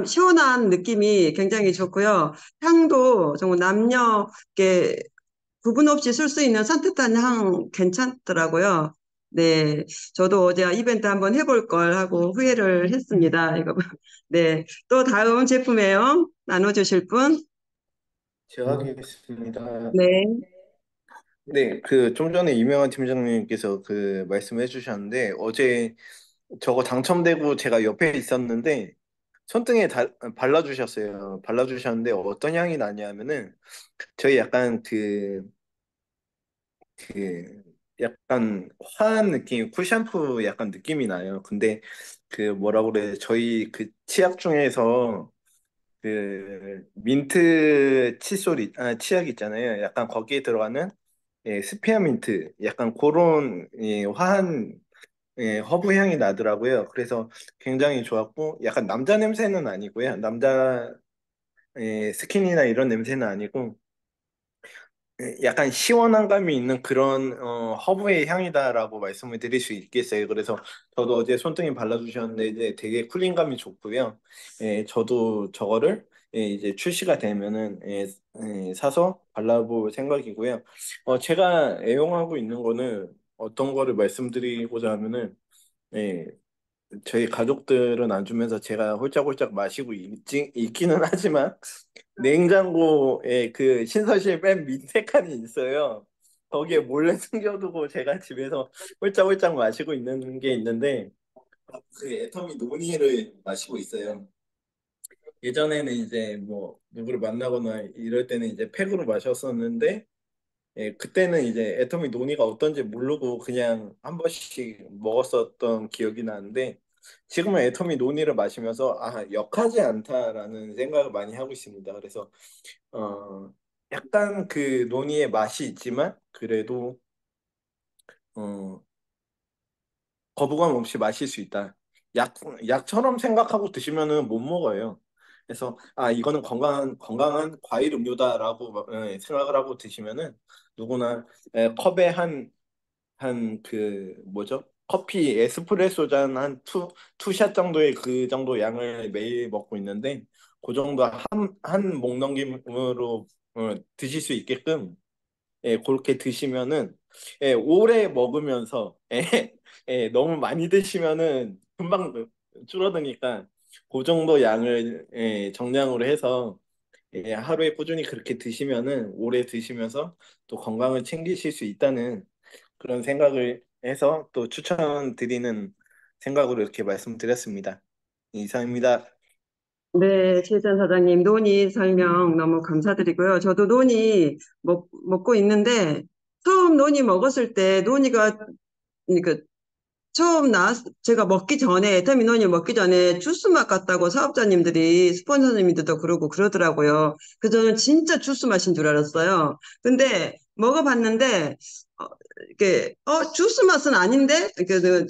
시원한 느낌이 굉장히 좋고요. 향도 정말 남녀, 이렇게 구분 없이 쓸 수 있는 산뜻한 향 괜찮더라고요. 네. 저도 어제 이벤트 한번 해볼 걸 하고 후회를 했습니다. 이거. 네. 또 다음 제품이에요. 나눠주실 분? 제가 하겠습니다. 네. 네, 그 좀 전에 이명환 팀장님께서 그 말씀해 주셨는데 어제 저거 당첨되고 제가 옆에 있었는데 손등에 발라주셨어요. 발라주셨는데 어떤 향이 나냐면은 저희 약간 그 약간 화한 느낌, 쿨샴푸 약간 느낌이 나요. 근데 그 뭐라 그래, 저희 그 치약 중에서 그 민트 치약 있잖아요. 약간 거기에 들어가는 스페어민트, 약간 그런 화한 허브 향이 나더라고요. 그래서 굉장히 좋았고, 약간 남자 냄새는 아니고요. 남자 스킨이나 이런 냄새는 아니고, 약간 시원한 감이 있는 그런 허브의 향이다라고 말씀을 드릴 수 있겠어요. 그래서 저도 어제 손등에 발라주셨는데 이제 되게 쿨링감이 좋고요. 저도 저거를 이제 출시가 되면은 사서 발라볼 생각이고요. 제가 애용하고 있는 거는 어떤 거를 말씀드리고자 하면은 예, 저희 가족들은 안 주면서 제가 홀짝홀짝 마시고 있기는 하지만 냉장고에 그 신서실 맨 밑에 칸이 있어요. 거기에 몰래 숨겨두고 제가 집에서 홀짝홀짝 마시고 있는 게 있는데 그 애터미 노니를 마시고 있어요. 예전에는 이제 뭐 누구를 만나거나 이럴 때는 이제 팩으로 마셨었는데 그때는 이제 애터미 노니가 어떤지 모르고 그냥 한 번씩 먹었었던 기억이 나는데 지금은 애터미 노니를 마시면서 역하지 않다라는 생각을 많이 하고 있습니다. 그래서 어, 약간 그 논이의 맛이 있지만 그래도 어, 거부감 없이 마실 수 있다. 약, 약처럼 생각하고 드시면은 못 먹어요. 그래서 이거는 건강한 과일 음료다라고 생각을 하고 드시면은 누구나 컵에 한 그 뭐죠? 커피 에스프레소 잔 한 투샷 정도의 그 정도 양을 매일 먹고 있는데 그 정도 한 목 넘김으로 드실 수 있게끔 그렇게 드시면은 오래 먹으면서 너무 많이 드시면은 금방 줄어드니까 그 정도 양을 정량으로 해서 하루에 꾸준히 그렇게 드시면은 오래 드시면서 또 건강을 챙기실 수 있다는 그런 생각을 해서 또 추천드리는 생각으로 이렇게 말씀드렸습니다. 이상입니다. 네, 최전 사장님, 논의 설명 너무 감사드리고요. 저도 논의 먹고 있는데, 처음 논의 먹었을 때, 논의가, 그, 제가 먹기 전에, 애터미 논의 먹기 전에 주스 맛 같다고 사업자님들이, 스폰서님들도 그러고 그러더라고요. 그래서 저는 진짜 주스 맛인 줄 알았어요. 근데 먹어봤는데, 이게 주스 맛은 아닌데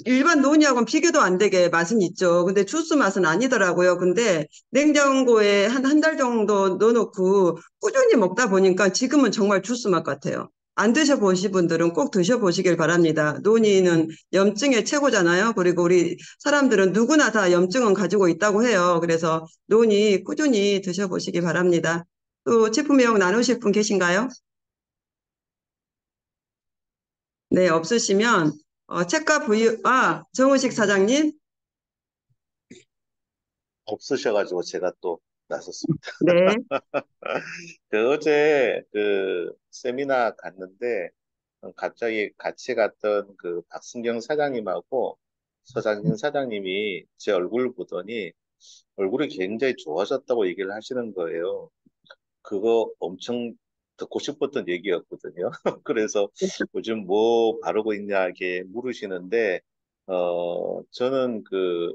일반 논이하고는 비교도 안 되게 맛은 있죠. 근데 주스 맛은 아니더라고요. 근데 냉장고에 한 달 정도 넣어놓고 꾸준히 먹다 보니까 지금은 정말 주스 맛 같아요. 안 드셔보신 분들은 꼭 드셔보시길 바랍니다. 논이는 염증의 최고잖아요. 그리고 우리 사람들은 누구나 다 염증은 가지고 있다고 해요. 그래서 논이 꾸준히 드셔보시기 바랍니다. 또 제품 내용 나누실 분 계신가요? 네, 없으시면 책과 부유, 정우식 사장님. 없으셔가지고 제가 또 나섰습니다. 네. 어제 세미나 갔는데 갑자기 같이 갔던 박승경 사장님하고 서장진 사장님이 제 얼굴 보더니 얼굴이 굉장히 좋아졌다고 얘기를 하시는 거예요. 그거 엄청 듣고 싶었던 얘기였거든요. 그래서 요즘 뭐 바르고 있냐 이렇게 물으시는데, 저는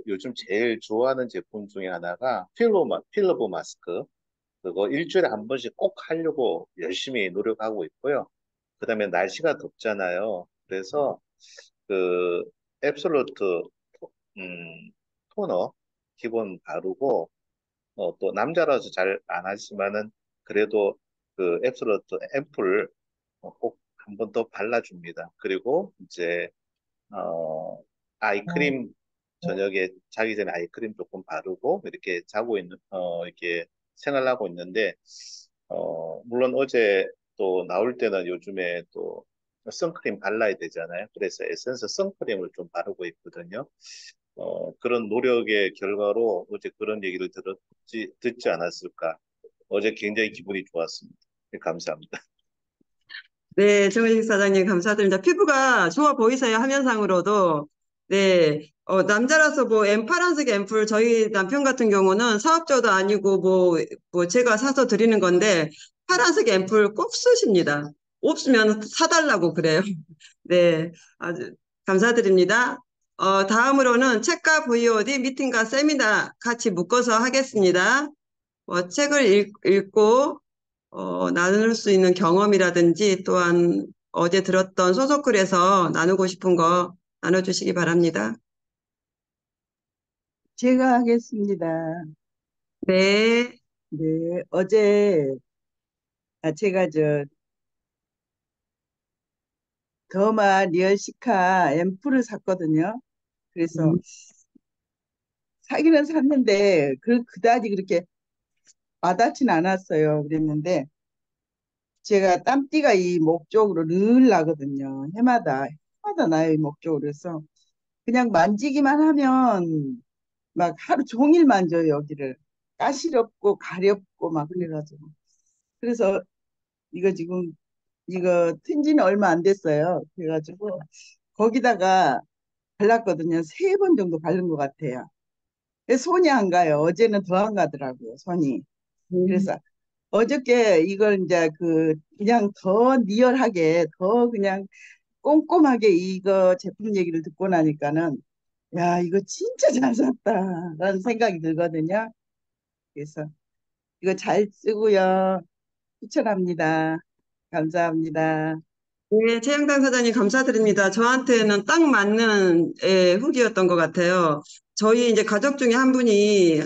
요즘 제일 좋아하는 제품 중에 하나가 필러브 마스크. 그거 일주일에 한 번씩 꼭 하려고 열심히 노력하고 있고요. 그다음에 날씨가 덥잖아요. 그래서 그 앱솔루트 음, 토너 기본 바르고 또 남자라서 잘 안 하지만은 그래도 앱솔루트 앰플 꼭 한 번 더 발라줍니다. 그리고 이제 아이크림 저녁에 자기 전에 아이크림 조금 바르고 이렇게 이렇게 생활하고 있는데 물론 어제 또 나올 때는 요즘에 또 선크림 발라야 되잖아요. 그래서 에센스 선크림을 좀 바르고 있거든요. 그런 노력의 결과로 어제 그런 얘기를 듣지 않았을까. 어제 굉장히 기분이 좋았습니다. 네, 감사합니다. 네, 정은식 사장님 감사드립니다. 피부가 좋아 보이세요, 화면상으로도. 네, 남자라서 뭐 파란색 앰플 저희 남편 같은 경우는 사업자도 아니고 뭐 제가 사서 드리는 건데 파란색 앰플 꼭 쓰십니다. 없으면 사달라고 그래요. 네, 아주 감사드립니다. 다음으로는 책과 VOD 미팅과 세미나 같이 묶어서 하겠습니다. 책을 읽고 나눌 수 있는 경험이라든지 또한 어제 들었던 소속글에서 나누고 싶은 거 나눠주시기 바랍니다. 제가 하겠습니다. 네, 네, 어제 제가 더마 리얼시카 앰플을 샀거든요. 그래서 사기는 샀는데 그다지 그렇게 와닿진 않았어요. 그랬는데 제가 땀띠가 이 목 쪽으로 늘 나거든요. 해마다 나요, 이 목 쪽으로. 그래서 그냥 만지기만 하면 막 하루 종일 만져요, 여기를. 가시렵고 가렵고 막 그래가지고. 그래서 이거 지금 이거 튼 지는 얼마 안 됐어요. 그래가지고 거기다가 발랐거든요. 3번 정도 바른 것 같아요. 그래서 손이 안 가요. 어제는 더 안 가더라고요, 손이. 그래서 어저께 이걸 이제 그냥 더 리얼하게 더 그냥 꼼꼼하게 이거 제품 얘기를 듣고 나니까는 야, 이거 진짜 잘 샀다라는 생각이 들거든요. 그래서 이거 잘 쓰고요. 추천합니다. 감사합니다. 네, 최영당 사장님 감사드립니다. 저한테는 딱 맞는 후기였던 것 같아요. 저희 이제 가족 중에 한 분이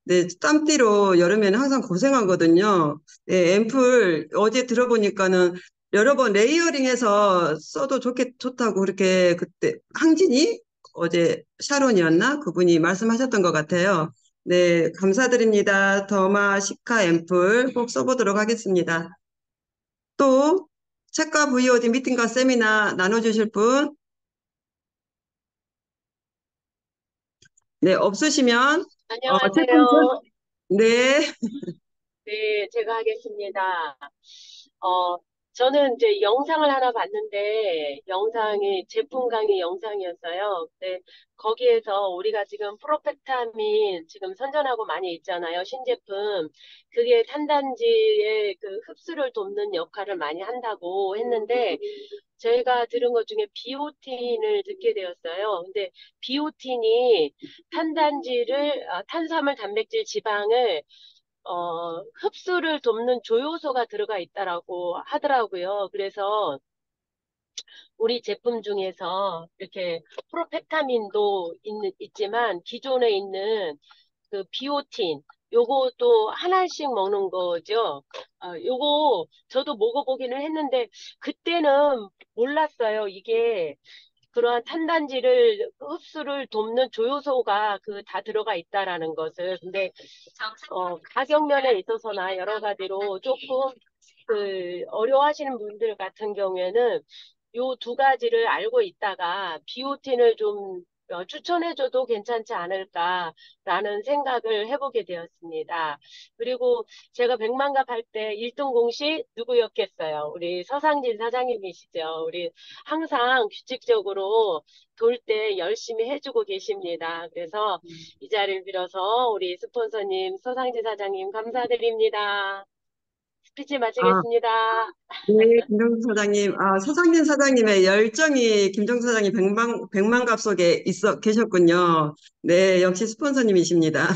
네, 땀띠로 여름에는 항상 고생하거든요. 네, 앰플 어제 들어보니까는 여러 번 레이어링해서 써도 좋다고 그렇게 그때 항진이 어제 샤론이었나? 그분이 말씀하셨던 것 같아요. 네, 감사드립니다. 더마 시카 앰플 꼭 써보도록 하겠습니다. 또 책과 VOD 미팅과 세미나 나눠주실 분? 네, 없으시면 제품 안녕하세요. 네, 네, 제가 하겠습니다. 어, 저는 이제 영상을 하나 봤는데, 영상이 제품 강의 영상이었어요. 근데 거기에서 우리가 지금 프로페타민 지금 선전하고 많이 있잖아요. 신제품. 그게 탄단지의 흡수를 돕는 역할을 많이 한다고 했는데, 저희가 들은 것 중에 비오틴을 듣게 되었어요. 근데 비오틴이 탄수화물, 단백질, 지방을 흡수를 돕는 조효소가 들어가 있다라고 하더라고요. 그래서 우리 제품 중에서 이렇게 프로페타민도 있지만 기존에 있는 비오틴, 요것도 하나씩 먹는 거죠. 요거 저도 먹어보기는 했는데 그때는 몰랐어요. 이게 그러한 탄단지를 흡수를 돕는 조효소가 다 들어가 있다라는 것을. 근데 가격 면에 있어서나 여러 가지로 조금 어려워하시는 분들 같은 경우에는 요 두 가지를 알고 있다가 비오틴을 좀 추천해줘도 괜찮지 않을까라는 생각을 해보게 되었습니다. 그리고 제가 백만갑 할 때 1등 공시 누구였겠어요? 우리 서상진 사장님이시죠. 우리 항상 규칙적으로 돌 때 열심히 해주고 계십니다. 그래서 이 자리를 빌어서 우리 스폰서님, 서상진 사장님 감사드립니다. 스피치 아, 마치겠습니다. 네, 김정수 사장님. 아, 서상진 사장님의 열정이 김정수 사장님 백만갑 속에 계셨군요. 네, 역시 스폰서님이십니다.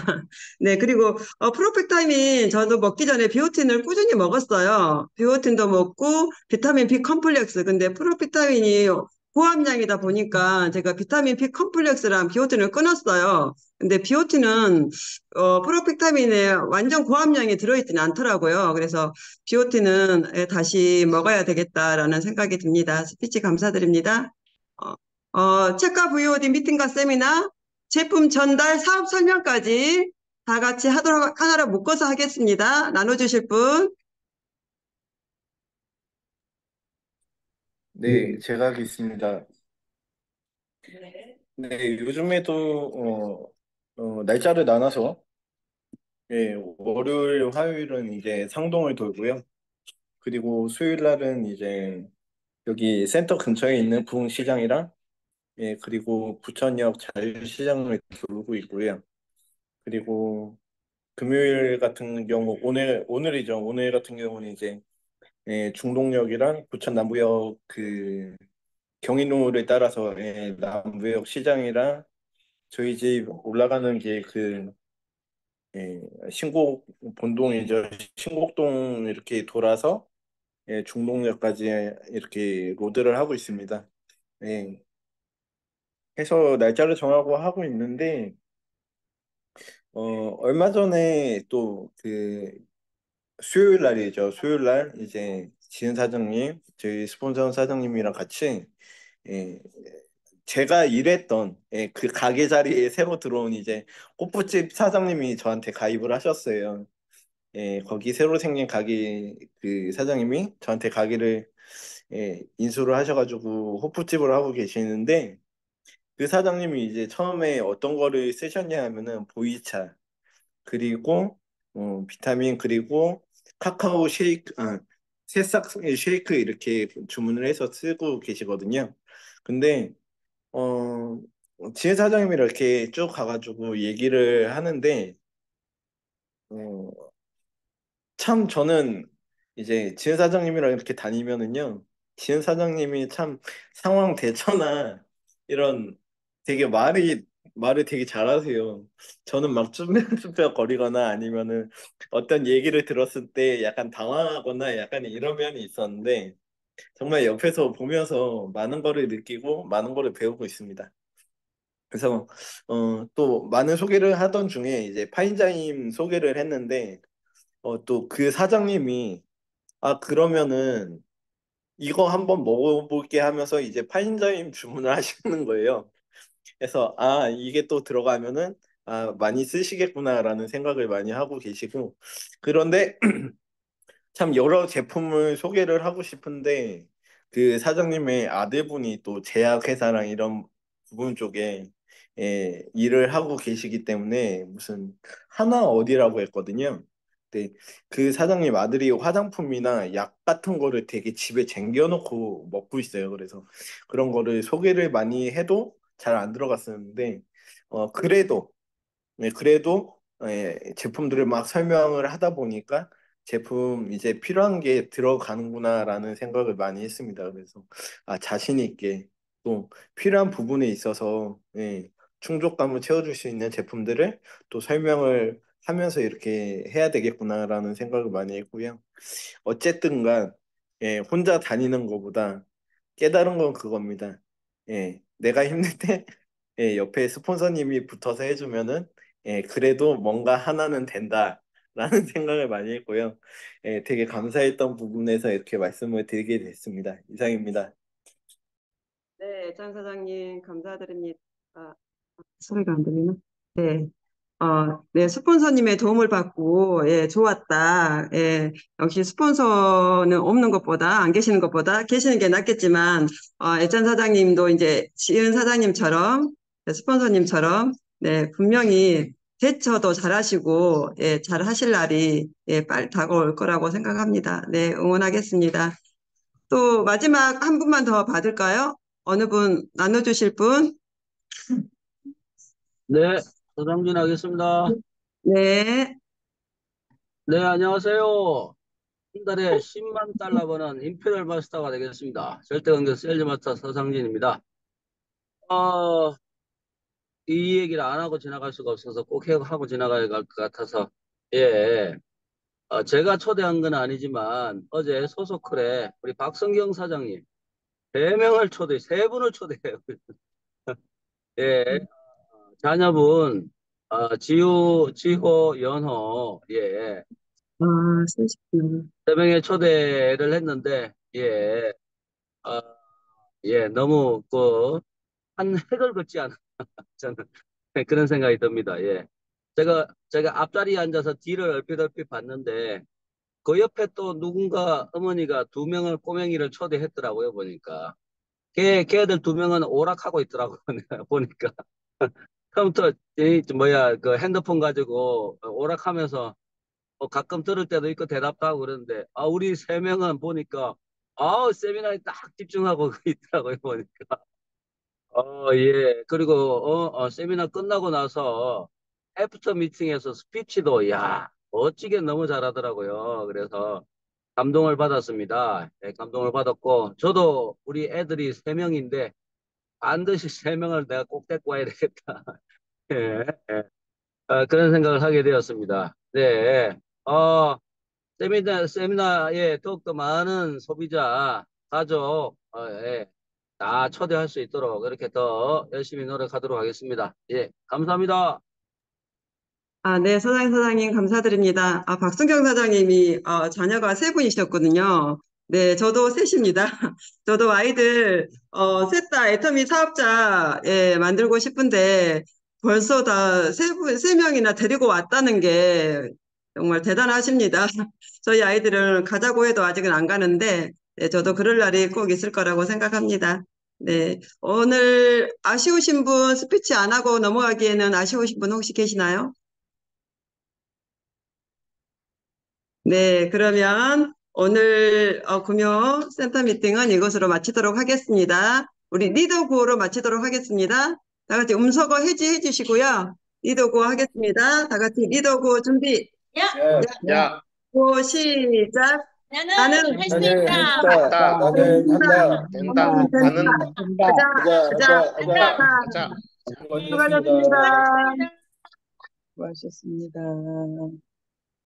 네, 그리고, 프로펙 타이밍 저도 먹기 전에 비오틴을 꾸준히 먹었어요. 비오틴도 먹고, 비타민 B 컴플렉스. 근데 프로펙 타이밍이 고함량이다 보니까 제가 비타민 B 컴플렉스랑 비오틴을 끊었어요. 근데 비오틴은, 프로펙타민에 완전 고함량이 들어있지는 않더라고요. 그래서 비오티는 다시 먹어야 되겠다라는 생각이 듭니다. 스피치 감사드립니다. 책과 VOD 미팅과 세미나, 제품 전달, 사업 설명까지 다 같이 하나로 묶어서 하겠습니다. 나눠주실 분? 네, 제가 하겠습니다. 네, 요즘에도 날짜를 나눠서 예, 월요일, 화요일은 이제 상동을 돌고요. 그리고 수요일 날은 이제 여기 센터 근처에 있는 부흥시장이랑 예, 그리고 부천역 자유시장을 돌고 있고요. 그리고 금요일 같은 경우 오늘이죠. 오늘 같은 경우는 이제 예, 중동역이랑 부천 남부역 그 경인로를 따라서 예, 남부역 시장이랑 저희 집 올라가는 길그 예, 신곡 본동이죠. 신곡동 이렇게 돌아서 예, 중동역까지 이렇게 로드를 하고 있습니다. 예, 해서 날짜를 정하고 하고 있는데 얼마 전에 또 그 수요일 날이죠. 수요일 날 이제 지은 사장님, 저희 스폰서 사장님이랑 같이 예, 제가 일했던 예, 그 가게 자리에 새로 들어온 이제 꽃부집 사장님이 저한테 가입을 하셨어요. 예, 거기 새로 생긴 가게 그 사장님이 저한테 가게를 예, 인수를 하셔가지고 호프집을 하고 계시는데 그 사장님이 이제 처음에 어떤 거를 쓰셨냐 하면은 보이차 그리고 비타민 그리고 카카오 쉐이크 새싹 쉐이크 이렇게 주문을 해서 쓰고 계시거든요. 근데 어 지혜 사장님이 이렇게 쭉 가가지고 얘기를 하는데 어, 참 저는 이제 지은 사장님이랑 이렇게 다니면은요, 지은 사장님이 참 상황 대처나 이런 되게 말을 되게 잘하세요. 저는 막 쭈뼛쭈뼛 거리거나 아니면은 어떤 얘기를 들었을 때 약간 당황하거나 약간 이런 면이 있었는데 정말 옆에서 보면서 많은 거를 느끼고 많은 거를 배우고 있습니다. 그래서 또 많은 소개를 하던 중에 이제 파인자임 소개를 했는데 또 그 사장님이 아 그러면은 이거 한번 먹어볼게 하면서 이제 파인자임 주문을 하시는 거예요. 그래서 아 이게 또 들어가면은 아 많이 쓰시겠구나라는 생각을 많이 하고 계시고 그런데 참 여러 제품을 소개를 하고 싶은데 그 사장님의 아들분이 또 제약회사랑 이런 부분 쪽에 일을 하고 계시기 때문에 무슨 하나 어디라고 했거든요. 근데 그 사장님 아들이 화장품이나 약 같은 거를 되게 집에 쟁여놓고 먹고 있어요. 그래서 그런 거를 소개를 많이 해도 잘 안 들어갔었는데 그래도 그래도 제품들을 막 설명을 하다 보니까 제품 이제 필요한 게 들어가는구나라는 생각을 많이 했습니다. 그래서 아, 자신 있게 또 필요한 부분에 있어서 충족감을 채워줄 수 있는 제품들을 또 설명을 하면서 이렇게 해야 되겠구나라는 생각을 많이 했고요. 어쨌든 간 혼자 다니는 것보다 깨달은 건 그겁니다. 내가 힘들 때 옆에 스폰서님이 붙어서 해주면은 그래도 뭔가 하나는 된다라는 생각을 많이 했고요. 되게 감사했던 부분에서 이렇게 말씀을 드리게 됐습니다. 이상입니다. 네, 장 사장님 감사드립니다. 소리가 안 들리나? 네. 네, 스폰서님의 도움을 받고, 예, 좋았다. 예, 역시 스폰서는 없는 것보다, 안 계시는 것보다 계시는 게 낫겠지만, 애찬 사장님도 이제 지은 사장님처럼, 네, 스폰서님처럼, 네, 분명히 대처도 잘하시고, 예, 잘 하실 날이, 예, 빨리 다가올 거라고 생각합니다. 네, 응원하겠습니다. 또 마지막 한 분만 더 받을까요? 어느 분 나눠주실 분? 네, 서정진 하겠습니다. 네. 네, 안녕하세요. 한 달에 10만 달러 버는 임페리얼 마스터가 되겠습니다. 절대관계 셀즈 마스터 서상진입니다. 어, 이 얘기를 안 하고 지나갈 수가 없어서 꼭 하고 지나가야 할 것 같아서, 예, 제가 초대한 건 아니지만 어제 소속클에 우리 박성경 사장님 3분을 초대해요. 예, 자녀분, 지호, 연호, 예, 아, 쓰시구나. 3명의 초대를 했는데, 예, 어, 예, 너무, 한 획을 긋지 않아, 저는 그런 생각이 듭니다. 예. 제가 앞자리에 앉아서 뒤를 얼핏 봤는데, 그 옆에 또 누군가 어머니가 2명을 꼬맹이를 초대했더라고요, 보니까. 걔들 2명은 오락하고 있더라고요, 내가 보니까. 컴퓨터, 그 핸드폰 가지고 오락하면서 가끔 들을 때도 있고 대답도 하고 그러는데, 우리 3명은 보니까, 세미나에 딱 집중하고 있더라고요, 보니까. 예. 그리고, 세미나 끝나고 나서 애프터 미팅에서 스피치도, 야, 멋지게 너무 잘하더라고요. 그래서 감동을 받았습니다. 예, 감동을 받았고, 저도 우리 애들이 3명인데, 반드시 3명을 내가 꼭 데리고 와야 되겠다. 예, 예. 그런 생각을 하게 되었습니다. 네. 세미나에 더욱더 많은 소비자, 가족, 예, 다 초대할 수 있도록 이렇게 더 열심히 노력하도록 하겠습니다. 예, 감사합니다. 네, 사장님 감사드립니다. 박순경 사장님이 자녀가 3분이셨거든요. 네, 저도 셋입니다. 저도 아이들 셋 다 애터미 사업자 예, 만들고 싶은데 벌써 다 3명이나 데리고 왔다는 게 정말 대단하십니다. 저희 아이들은 가자고 해도 아직은 안 가는데 네, 저도 그럴 날이 꼭 있을 거라고 생각합니다. 네, 오늘 아쉬우신 분 스피치 안 하고 넘어가기에는 아쉬우신 분 혹시 계시나요? 네, 그러면 오늘 금요 센터 미팅은 이것으로 마치도록 하겠습니다. 우리 리더 구호로 마치도록 하겠습니다. 다 같이 음소거 해지해 주시고요. 리더 구호 하겠습니다. 다 같이 리더 구호 준비. 야, 야, 구호 시작. 나는 나는 할 수 나는 있다. 한다, 나는 한다. 된다, 나는 나는 된다. 가자, 가자, 한다, 가자. 하자. 수고하셨습니다. 수고하셨습니다. 수고하셨습니다. 수고하셨습니다.